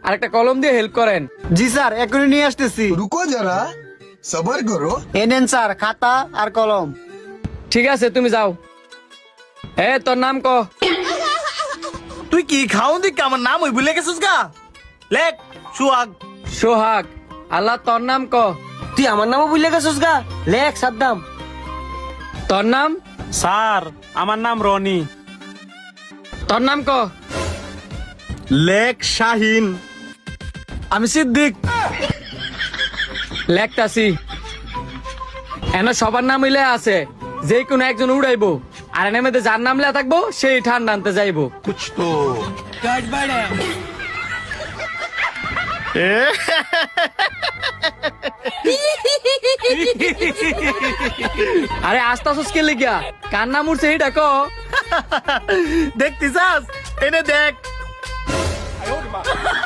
আর একটা কলম দিয়ে হেল্প করেন। জি স্যার, এখনই নিয়ে আসতেছি। रुको जरा सबर करो। এ নেন স্যার, খাতা আর কলম। ঠিক আছে, তুমি যাও। তোর নাম ক। তুই কি খাওন দিক আমার নাম ওই ভুলে গেছিস গা? লেখ সুহাগ। সোহাগ। আল্লাহ, তোর নাম ক। তুই আমার নামও ভুলে গেছিস গা? লেখ সাদ্দাম। তোর নাম? স্যার আমার নাম রনি। তোর নাম ক। লেখ শাহিন। আমি সিদ্দিক। লেখতাছি। এনে সবার নাম মিলে আছে, যে কোনো একজন উড়াইবো, আর এনে মধ্যে যার নাম লেখা থাকবো সেই ঠান্ডা আনতে যাইবো। कुछ तो আরে আস্তে আস্তে কে লিখিয়া কার নাম উঠছে এইটা ক। দেখতিস এনে দেখ।